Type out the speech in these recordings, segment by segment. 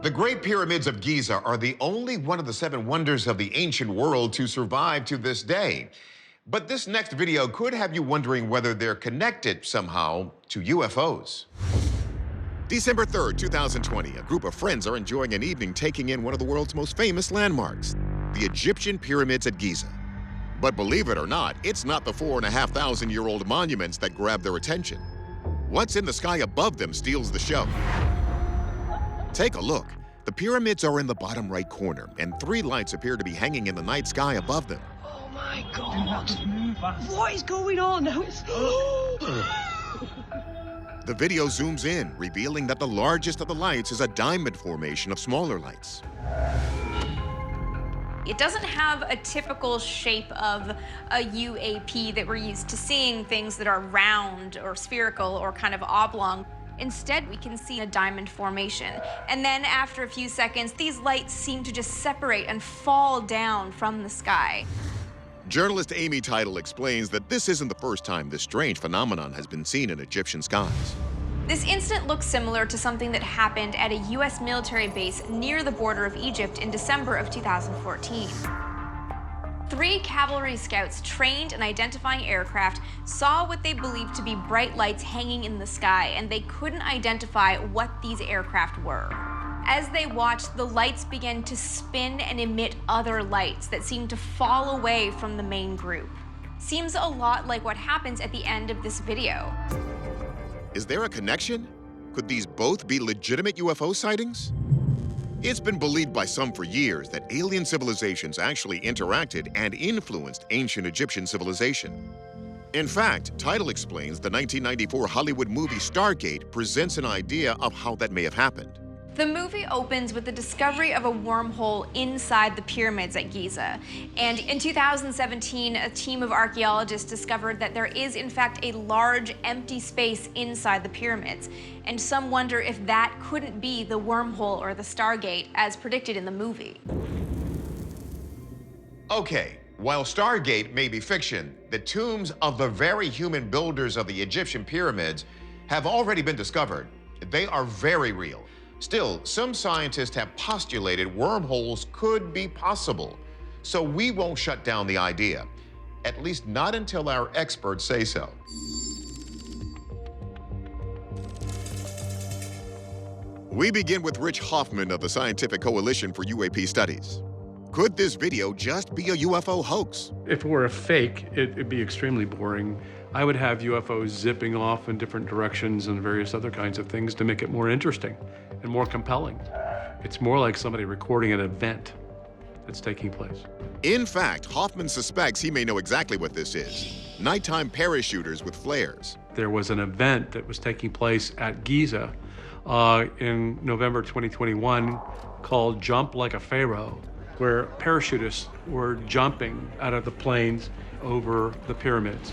The Great Pyramids of Giza are the only one of the 7 wonders of the ancient world to survive to this day. But this next video could have you wondering whether they're connected somehow to UFOs. December 3rd, 2020, a group of friends are enjoying an evening taking in one of the world's most famous landmarks, the Egyptian pyramids at Giza. But believe it or not, it's not the 4,500-year-old monuments that grab their attention. What's in the sky above them steals the show. Take a look. The pyramids are in the bottom right corner, and 3 lights appear to be hanging in the night sky above them. Oh my God! What is going on? The video zooms in, revealing that the largest of the lights is a diamond formation of smaller lights. It doesn't have a typical shape of a UAP that we're used to seeing, things that are round or spherical or kind of oblong. Instead, we can see a diamond formation. And then after a few seconds, these lights seem to just separate and fall down from the sky. Journalist Amy Title explains that this isn't the first time this strange phenomenon has been seen in Egyptian skies. This incident looks similar to something that happened at a U.S. military base near the border of Egypt in December of 2014. 3 cavalry scouts trained in identifying aircraft saw what they believed to be bright lights hanging in the sky, and they couldn't identify what these aircraft were. As they watched, the lights began to spin and emit other lights that seemed to fall away from the main group. Seems a lot like what happens at the end of this video. Is there a connection? Could these both be legitimate UFO sightings? It's been believed by some for years that alien civilizations actually interacted and influenced ancient Egyptian civilization. In fact, Title explains the 1994 Hollywood movie Stargate presents an idea of how that may have happened. The movie opens with the discovery of a wormhole inside the pyramids at Giza. And in 2017, a team of archaeologists discovered that there is, in fact, a large empty space inside the pyramids. And some wonder if that couldn't be the wormhole or the Stargate, as predicted in the movie. Okay, while Stargate may be fiction, the tombs of the very human builders of the Egyptian pyramids have already been discovered. They are very real. Still, some scientists have postulated wormholes could be possible. So we won't shut down the idea, at least not until our experts say so. We begin with Rich Hoffman of the Scientific Coalition for UAP Studies. Could this video just be a UFO hoax? If it were a fake, it'd be extremely boring. I would have UFOs zipping off in different directions and various other kinds of things to make it more interesting and more compelling. It's more like somebody recording an event that's taking place. In fact, Hoffman suspects he may know exactly what this is. Nighttime parachuters with flares. There was an event that was taking place at Giza in November 2021 called Jump Like a Pharaoh, where parachutists were jumping out of the planes over the pyramids.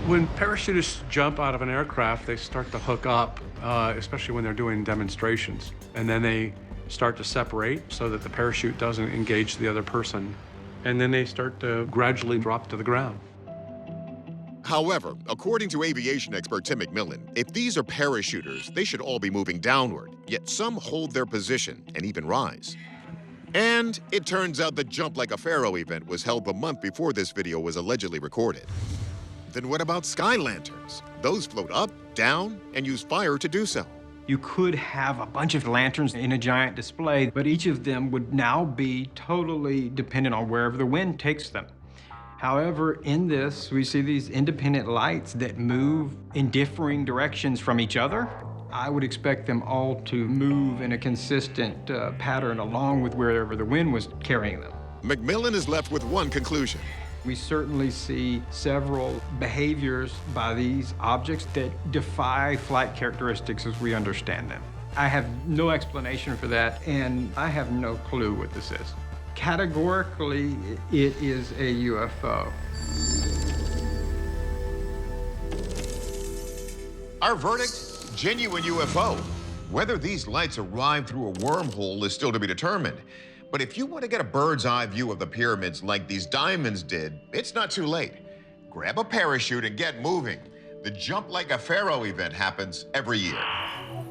When parachutists jump out of an aircraft, they start to hook up, especially when they're doing demonstrations. And then they start to separate so that the parachute doesn't engage the other person. And then they start to gradually drop to the ground. However, according to aviation expert Tim McMillan, if these are parachuters, they should all be moving downward, yet some hold their position and even rise. And it turns out the Jump Like a Pharaoh event was held the month before this video was allegedly recorded. Then what about sky lanterns? Those float up, down, and use fire to do so. You could have a bunch of lanterns in a giant display, but each of them would now be totally dependent on wherever the wind takes them. However, in this, we see these independent lights that move in differing directions from each other. I would expect them all to move in a consistent pattern along with wherever the wind was carrying them. McMillan is left with one conclusion. We certainly see several behaviors by these objects that defy flight characteristics as we understand them. I have no explanation for that, and I have no clue what this is. Categorically, it is a UFO. Our verdict? Genuine UFO. Whether these lights arrive through a wormhole is still to be determined. But if you want to get a bird's eye view of the pyramids like these diamonds did, it's not too late. Grab a parachute and get moving. The Jump Like a Pharaoh event happens every year.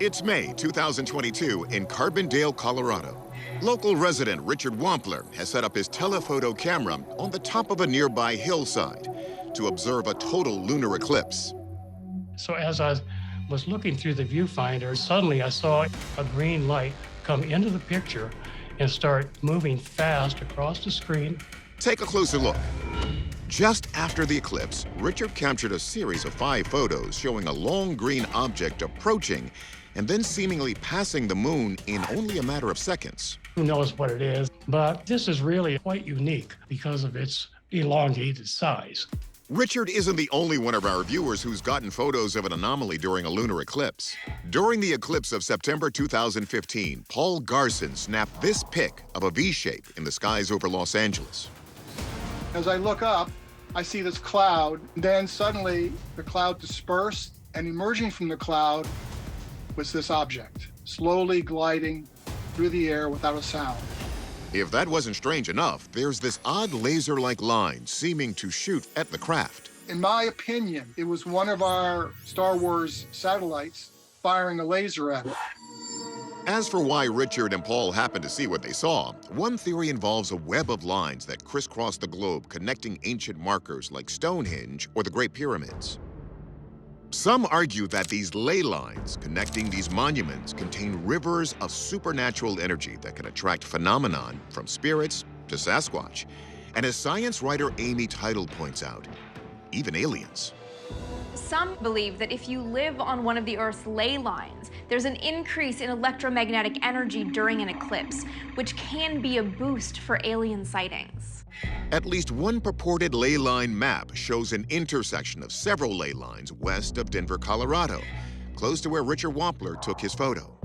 It's May 2022 in Carbondale, Colorado. Local resident Richard Wampler has set up his telephoto camera on the top of a nearby hillside to observe a total lunar eclipse. So as I was looking through the viewfinder, suddenly I saw a green light come into the picture and start moving fast across the screen. Take a closer look. Just after the eclipse, Richard captured a series of 5 photos showing a long green object approaching and then seemingly passing the moon in only a matter of seconds. Who knows what it is, but this is really quite unique because of its elongated size. Richard isn't the only one of our viewers who's gotten photos of an anomaly during a lunar eclipse. During the eclipse of September 2015, Paul Garson snapped this pic of a V-shape in the skies over Los Angeles. As I look up, I see this cloud. Then suddenly the cloud dispersed, and emerging from the cloud was this object, slowly gliding through the air without a sound. If that wasn't strange enough, there's this odd laser-like line seeming to shoot at the craft. In my opinion, it was one of our Star Wars satellites firing a laser at it. As for why Richard and Paul happened to see what they saw, one theory involves a web of lines that crisscross the globe connecting ancient markers like Stonehenge or the Great Pyramids. Some argue that these ley lines connecting these monuments contain rivers of supernatural energy that can attract phenomenon from spirits to Sasquatch. And as science writer Amy Tidal points out, even aliens. Some believe that if you live on one of the Earth's ley lines, there's an increase in electromagnetic energy during an eclipse, which can be a boost for alien sightings. At least one purported ley line map shows an intersection of several ley lines west of Denver, Colorado, close to where Richard Wampler took his photo.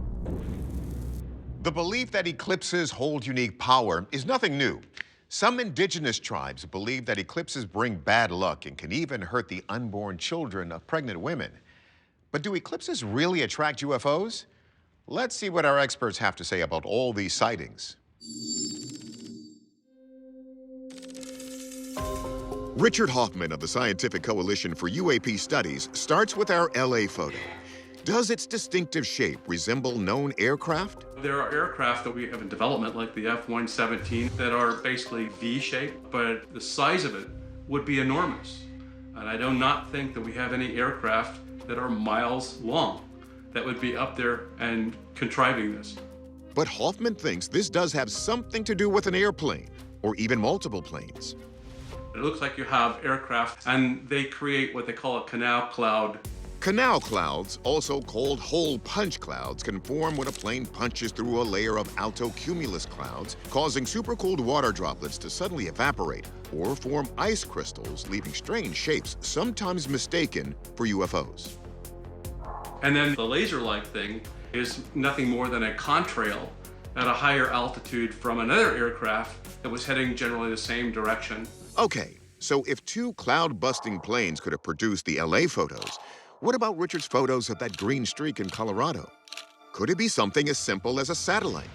The belief that eclipses hold unique power is nothing new. Some indigenous tribes believe that eclipses bring bad luck and can even hurt the unborn children of pregnant women. But do eclipses really attract UFOs? Let's see what our experts have to say about all these sightings. Richard Hoffman of the Scientific Coalition for UAP Studies starts with our LA photo. Does its distinctive shape resemble known aircraft? There are aircraft that we have in development, like the F-117, that are basically V-shaped, but the size of it would be enormous. And I do not think that we have any aircraft that are miles long that would be up there and contriving this. But Hoffman thinks this does have something to do with an airplane, or even multiple planes. It looks like you have aircraft, and they create what they call a canal cloud. Canal clouds, also called hole punch clouds, can form when a plane punches through a layer of alto cumulus clouds, causing supercooled water droplets to suddenly evaporate or form ice crystals, leaving strange shapes sometimes mistaken for UFOs. And then the laser-like thing is nothing more than a contrail at a higher altitude from another aircraft that was heading generally the same direction. Okay, so if 2 cloud-busting planes could have produced the LA photos, what about Richard's photos of that green streak in Colorado? Could it be something as simple as a satellite?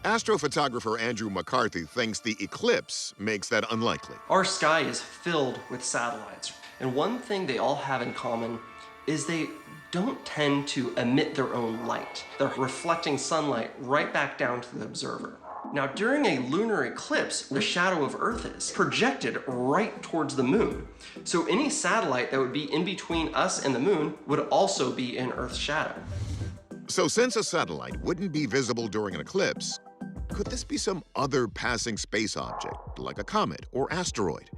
Astrophotographer Andrew McCarthy thinks the eclipse makes that unlikely. Our sky is filled with satellites, and one thing they all have in common is they don't tend to emit their own light. They're reflecting sunlight right back down to the observer. Now, during a lunar eclipse, the shadow of Earth is projected right towards the moon. So any satellite that would be in between us and the moon would also be in Earth's shadow. So since a satellite wouldn't be visible during an eclipse, could this be some other passing space object, like a comet or asteroid?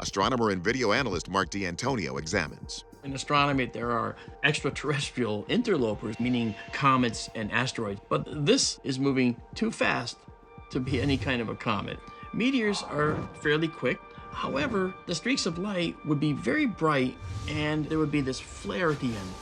Astronomer and video analyst Mark D'Antonio examines. In astronomy, there are extraterrestrial interlopers, meaning comets and asteroids, but this is moving too fast to be any kind of a comet. Meteors are fairly quick. However, the streaks of light would be very bright and there would be this flare at the end.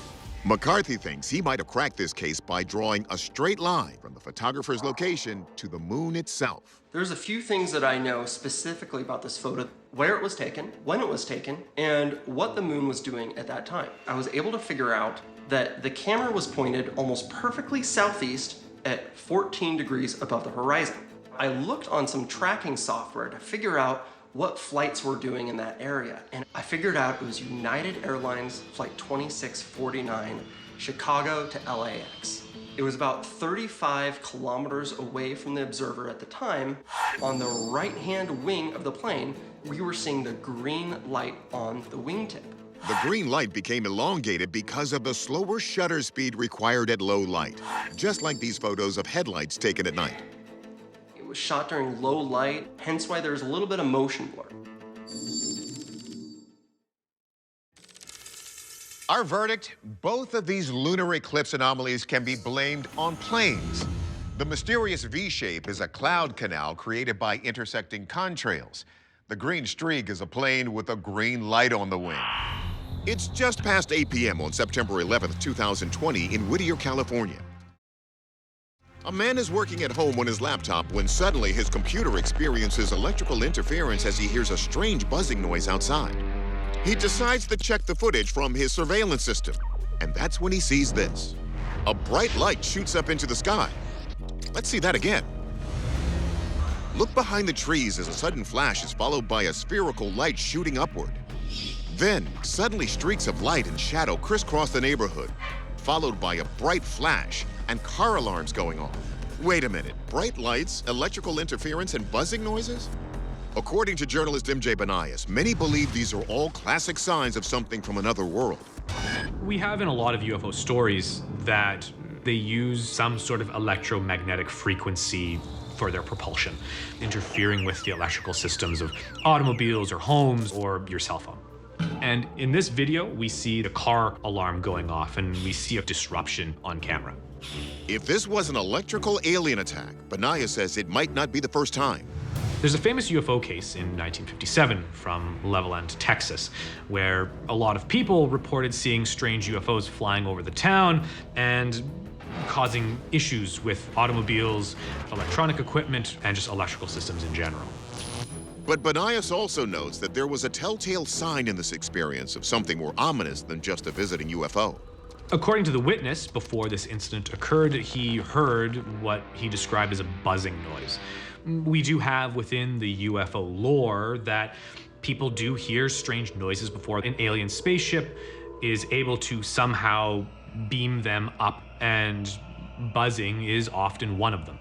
McCarthy thinks he might have cracked this case by drawing a straight line from the photographer's location to the moon itself. There's a few things that I know specifically about this photo: where it was taken, when it was taken, and what the moon was doing at that time. I was able to figure out that the camera was pointed almost perfectly southeast at 14 degrees above the horizon. I looked on some tracking software to figure out what flights were doing in that area, and I figured out it was United Airlines Flight 2649 Chicago to LAX. It was about 35 kilometers away from the observer at the time. On the right-hand wing of the plane, we were seeing the green light on the wingtip. The green light became elongated because of the slower shutter speed required at low light, just like these photos of headlights taken at night. It was shot during low light, hence why there's a little bit of motion blur. Our verdict, both of these lunar eclipse anomalies can be blamed on planes. The mysterious V shape is a cloud canal created by intersecting contrails. The green streak is a plane with a green light on the wing. It's just past 8 p.m. on September 11th, 2020 in Whittier, California. A man is working at home on his laptop when suddenly his computer experiences electrical interference as he hears a strange buzzing noise outside. He decides to check the footage from his surveillance system, and that's when he sees this. A bright light shoots up into the sky. Let's see that again. Look behind the trees as a sudden flash is followed by a spherical light shooting upward. Then, suddenly streaks of light and shadow crisscross the neighborhood, followed by a bright flash and car alarms going off. Wait a minute, bright lights, electrical interference, and buzzing noises? According to journalist MJ Banias, many believe these are all classic signs of something from another world. We have in a lot of UFO stories that they use some sort of electromagnetic frequency for their propulsion, interfering with the electrical systems of automobiles or homes or your cell phone. And in this video, we see the car alarm going off and we see a disruption on camera. If this was an electrical alien attack, Banias says it might not be the first time. There's a famous UFO case in 1957 from Levelland, Texas, where a lot of people reported seeing strange UFOs flying over the town and causing issues with automobiles, electronic equipment, and just electrical systems in general. But Banias also notes that there was a telltale sign in this experience of something more ominous than just a visiting UFO. According to the witness, before this incident occurred, he heard what he described as a buzzing noise. We do have within the UFO lore that people do hear strange noises before an alien spaceship is able to somehow beam them up, and buzzing is often one of them.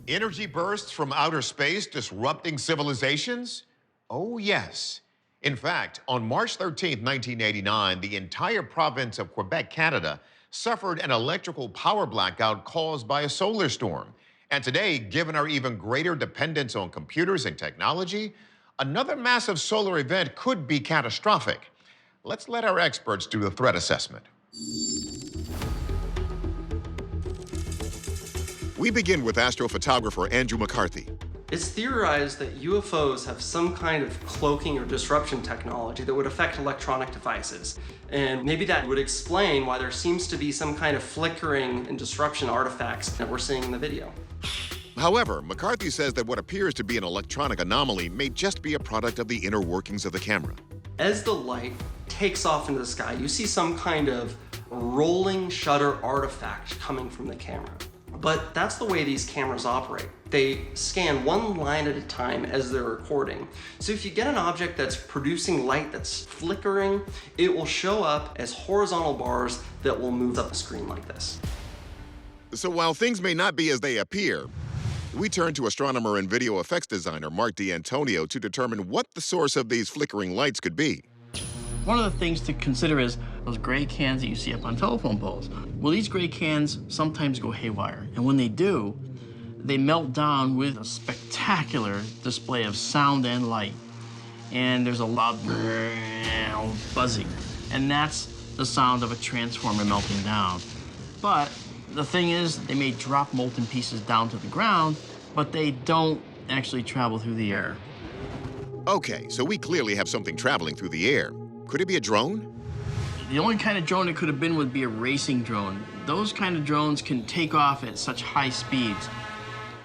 Energy bursts from outer space disrupting civilizations? Oh, yes. In fact, on March 13, 1989, the entire province of Quebec, Canada, suffered an electrical power blackout caused by a solar storm. And today, given our even greater dependence on computers and technology, another massive solar event could be catastrophic. Let's let our experts do the threat assessment. We begin with astrophotographer Andrew McCarthy. It's theorized that UFOs have some kind of cloaking or disruption technology that would affect electronic devices. And maybe that would explain why there seems to be some kind of flickering and disruption artifacts that we're seeing in the video. However, McCarthy says that what appears to be an electronic anomaly may just be a product of the inner workings of the camera. As the light takes off into the sky, you see some kind of rolling shutter artifact coming from the camera. But that's the way these cameras operate. They scan one line at a time as they're recording. So if you get an object that's producing light that's flickering, it will show up as horizontal bars that will move up the screen like this. So while things may not be as they appear, we turn to astronomer and video effects designer Mark D'Antonio to determine what the source of these flickering lights could be. One of the things to consider is those gray cans that you see up on telephone poles. Well, these gray cans sometimes go haywire, and when they do, they melt down with a spectacular display of sound and light. And there's a loud buzzing, and that's the sound of a transformer melting down. But the thing is, they may drop molten pieces down to the ground, but they don't actually travel through the air. Okay, so we clearly have something traveling through the air. Could it be a drone? The only kind of drone it could have been would be a racing drone. Those kind of drones can take off at such high speeds,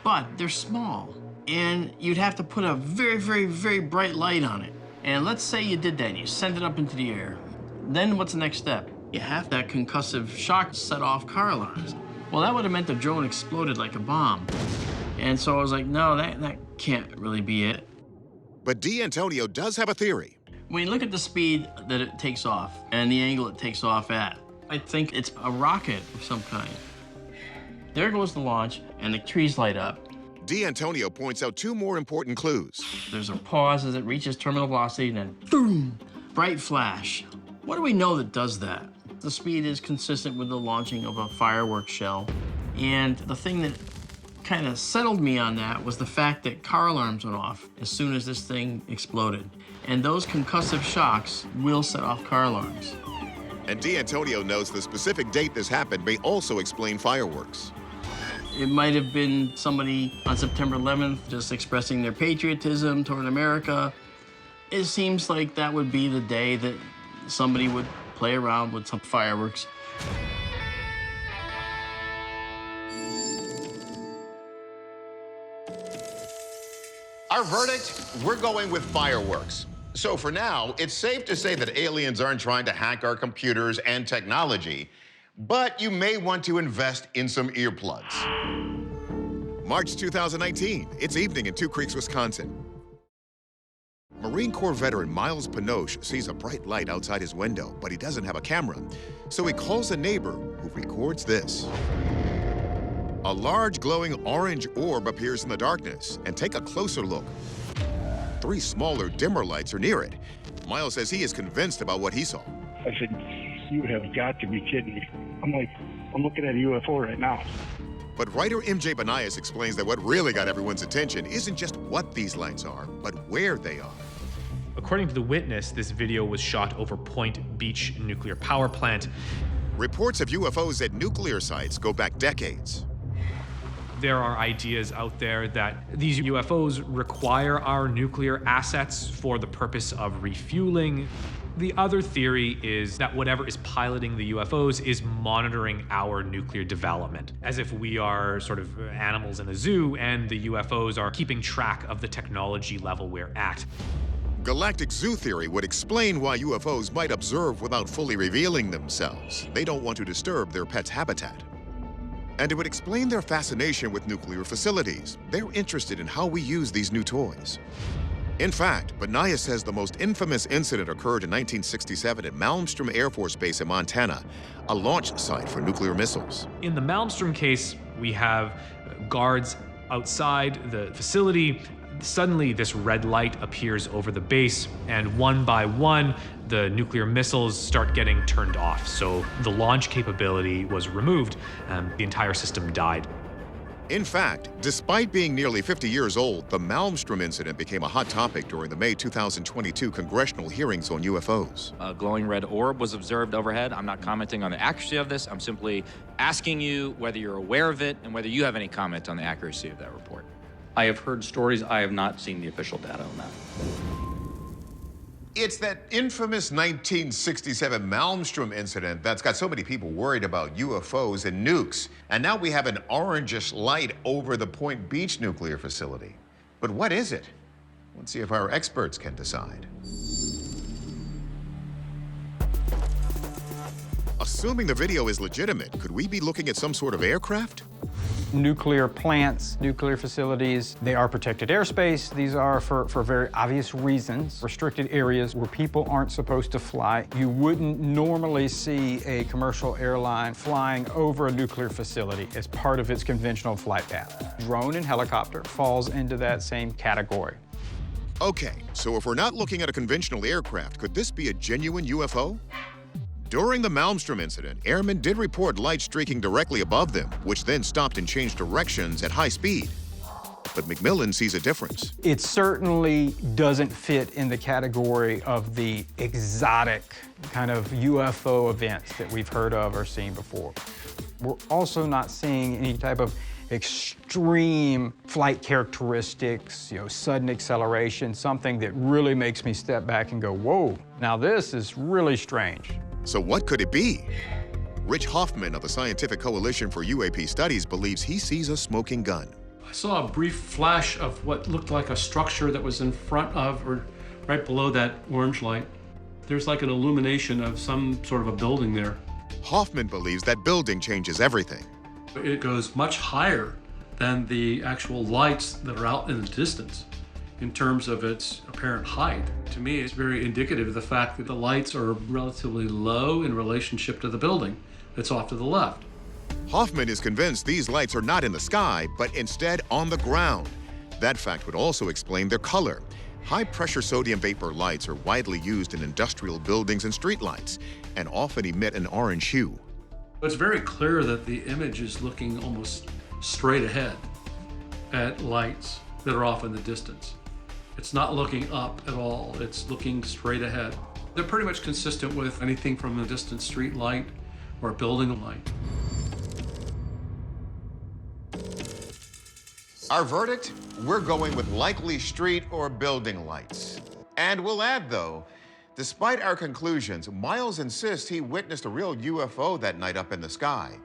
but they're small, and you'd have to put a very, very, very bright light on it. And let's say you did that and you sent it up into the air. Then what's the next step? You have that concussive shock set off car alarms. Well, that would have meant the drone exploded like a bomb. And so I was like, no, that can't really be it. But D'Antonio does have a theory. When you look at the speed that it takes off and the angle it takes off at, I think it's a rocket of some kind. There goes the launch, and the trees light up. D'Antonio points out two more important clues. There's a pause as it reaches terminal velocity, and then boom, bright flash. What do we know that does that? The speed is consistent with the launching of a fireworks shell. And the thing that kind of settled me on that was the fact that car alarms went off as soon as this thing exploded. And those concussive shocks will set off car alarms. And D'Antonio knows the specific date this happened may also explain fireworks. It might have been somebody on September 11th just expressing their patriotism toward America. It seems like that would be the day that somebody would play around with some fireworks. Our verdict, we're going with fireworks. So for now, it's safe to say that aliens aren't trying to hack our computers and technology, but you may want to invest in some earplugs. March 2019, it's evening in Two Creeks, Wisconsin. Marine Corps veteran Miles Pinoche sees a bright light outside his window, but he doesn't have a camera. So he calls a neighbor who records this. A large glowing orange orb appears in the darkness, and take a closer look. 3 smaller, dimmer lights are near it. Miles says he is convinced about what he saw. I said, you have got to be kidding me. I'm looking at a UFO right now. But writer MJ Banias explains that what really got everyone's attention isn't just what these lights are, but where they are. According to the witness, this video was shot over Point Beach nuclear power plant. Reports of UFOs at nuclear sites go back decades. There are ideas out there that these UFOs require our nuclear assets for the purpose of refueling. The other theory is that whatever is piloting the UFOs is monitoring our nuclear development, as if we are sort of animals in a zoo and the UFOs are keeping track of the technology level we're at. Galactic zoo theory would explain why UFOs might observe without fully revealing themselves. They don't want to disturb their pet's habitat. And it would explain their fascination with nuclear facilities. They're interested in how we use these new toys. In fact, Banias says the most infamous incident occurred in 1967 at Malmstrom Air Force Base in Montana, a launch site for nuclear missiles. In the Malmstrom case, we have guards outside the facility. Suddenly, this red light appears over the base, and one by one, the nuclear missiles start getting turned off. So the launch capability was removed, and the entire system died. In fact, despite being nearly 50 years old, the Malmstrom incident became a hot topic during the May 2022 congressional hearings on UFOs. A glowing red orb was observed overhead. I'm not commenting on the accuracy of this. I'm simply asking you whether you're aware of it and whether you have any comment on the accuracy of that report. I have heard stories. I have not seen the official data on that. It's that infamous 1967 Malmstrom incident that's got so many people worried about UFOs and nukes. And now we have an orangish light over the Point Beach nuclear facility. But what is it? Let's see if our experts can decide. Assuming the video is legitimate, could we be looking at some sort of aircraft? Nuclear plants, nuclear facilities, they are protected airspace. These are for very obvious reasons. Restricted areas where people aren't supposed to fly. You wouldn't normally see a commercial airline flying over a nuclear facility as part of its conventional flight path. Drone and helicopter falls into that same category. Okay, so if we're not looking at a conventional aircraft, could this be a genuine UFO? During the Malmstrom incident, airmen did report lights streaking directly above them, which then stopped and changed directions at high speed. But McMillan sees a difference. It certainly doesn't fit in the category of the exotic kind of UFO events that we've heard of or seen before. We're also not seeing any type of extreme flight characteristics, sudden acceleration, something that really makes me step back and go, whoa, now this is really strange. So what could it be? Rich Hoffman of the Scientific Coalition for UAP Studies believes he sees a smoking gun. I saw a brief flash of what looked like a structure that was in front of or right below that orange light. There's like an illumination of some sort of a building there. Hoffman believes that building changes everything. It goes much higher than the actual lights that are out in the distance. in terms of its apparent height. To me, it's very indicative of the fact that the lights are relatively low in relationship to the building that's off to the left. Hoffman is convinced these lights are not in the sky, but instead on the ground. That fact would also explain their color. High-pressure sodium vapor lights are widely used in industrial buildings and streetlights, and often emit an orange hue. It's very clear that the image is looking almost straight ahead at lights that are off in the distance. It's not looking up at all, it's looking straight ahead. They're pretty much consistent with anything from a distant street light or a building light. Our verdict? We're going with likely street or building lights. And we'll add, though, despite our conclusions, Miles insists he witnessed a real UFO that night up in the sky.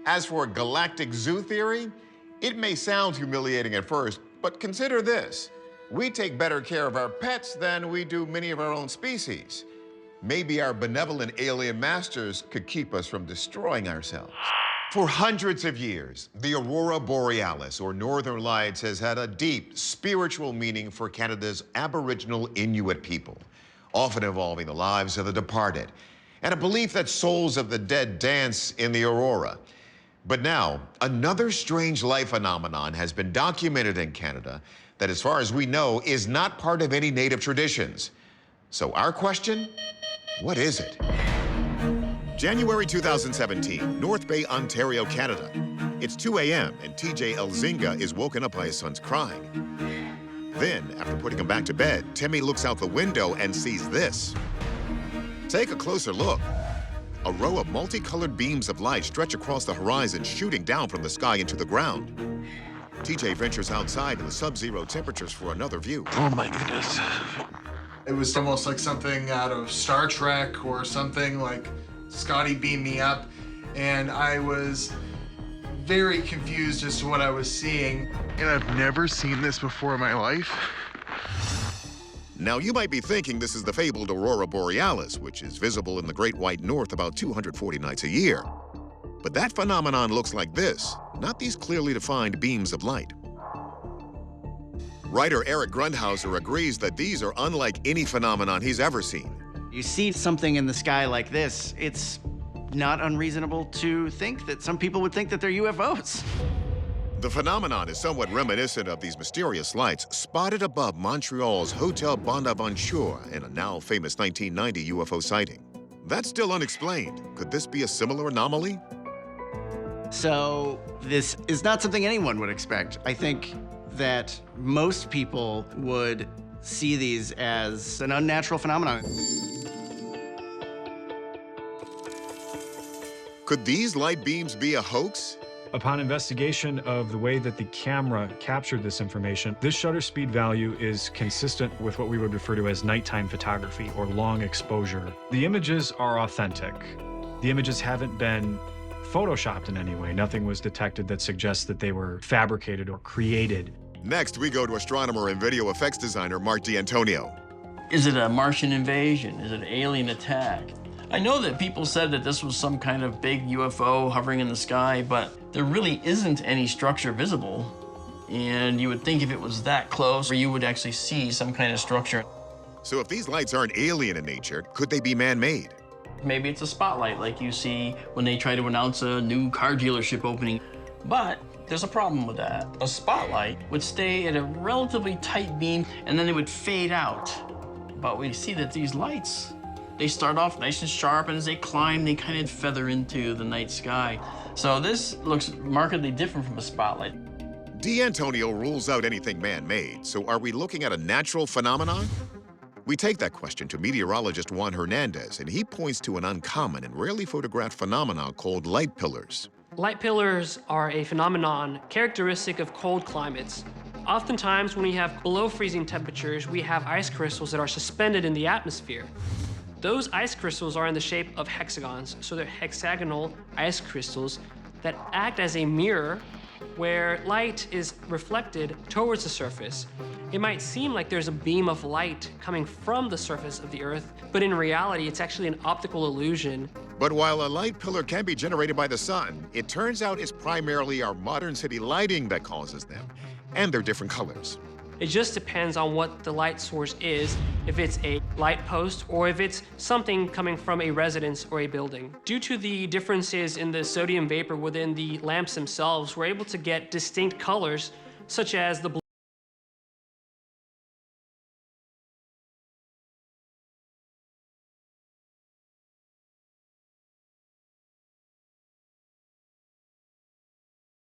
As for galactic zoo theory, it may sound humiliating at first, but consider this. We take better care of our pets than we do many of our own species. Maybe our benevolent alien masters could keep us from destroying ourselves. For hundreds of years, the aurora borealis, or northern lights, has had a deep spiritual meaning for Canada's Aboriginal Inuit people, often involving the lives of the departed, and a belief that souls of the dead dance in the aurora. But now, another strange light phenomenon has been documented in Canada that, as far as we know, is not part of any native traditions. So our question, what is it? January 2017, North Bay, Ontario, Canada. It's 2 a.m. and TJ Elzinga is woken up by his son's crying. Then, after putting him back to bed, Timmy looks out the window and sees this. Take a closer look. A row of multicolored beams of light stretch across the horizon, shooting down from the sky into the ground. TJ ventures outside in the sub-zero temperatures for another view. Oh my goodness. It was almost like something out of Star Trek or something, like Scotty beamed me up, and I was very confused as to what I was seeing. And I've never seen this before in my life. Now, you might be thinking this is the fabled aurora borealis, which is visible in the Great White North about 240 nights a year. But that phenomenon looks like this, not these clearly defined beams of light. Writer Eric Grundhauser agrees that these are unlike any phenomenon he's ever seen. You see something in the sky like this, it's not unreasonable to think that some people would think that they're UFOs. The phenomenon is somewhat reminiscent of these mysterious lights spotted above Montreal's Hotel Bonaventure in a now famous 1990 UFO sighting. That's still unexplained. Could this be a similar anomaly? So this is not something anyone would expect. I think that most people would see these as an unnatural phenomenon. Could these light beams be a hoax? Upon investigation of the way that the camera captured this information, this shutter speed value is consistent with what we would refer to as nighttime photography or long exposure. The images are authentic. The images haven't been photoshopped in any way. Nothing was detected that suggests that they were fabricated or created. Next, we go to astronomer and video effects designer Mark D'Antonio. Is it a Martian invasion? Is it an alien attack? I know that people said that this was some kind of big UFO hovering in the sky, but there really isn't any structure visible. And you would think if it was that close, you would actually see some kind of structure. So if these lights aren't alien in nature, could they be man-made? Maybe it's a spotlight like you see when they try to announce a new car dealership opening. But there's a problem with that. A spotlight would stay at a relatively tight beam and then it would fade out. But we see that these lights, they start off nice and sharp, and as they climb, they kind of feather into the night sky. So this looks markedly different from a spotlight. D'Antonio rules out anything man-made, so are we looking at a natural phenomenon? We take that question to meteorologist Juan Hernandez, and he points to an uncommon and rarely photographed phenomenon called light pillars. Light pillars are a phenomenon characteristic of cold climates. Oftentimes, when we have below freezing temperatures, we have ice crystals that are suspended in the atmosphere. Those ice crystals are in the shape of hexagons, so they're hexagonal ice crystals that act as a mirror where light is reflected towards the surface. It might seem like there's a beam of light coming from the surface of the Earth, but in reality, it's actually an optical illusion. But while a light pillar can be generated by the sun, it turns out it's primarily our modern city lighting that causes them, and they're different colors. It just depends on what the light source is, if it's a light post or if it's something coming from a residence or a building. Due to the differences in the sodium vapor within the lamps themselves, we're able to get distinct colors, such as the blue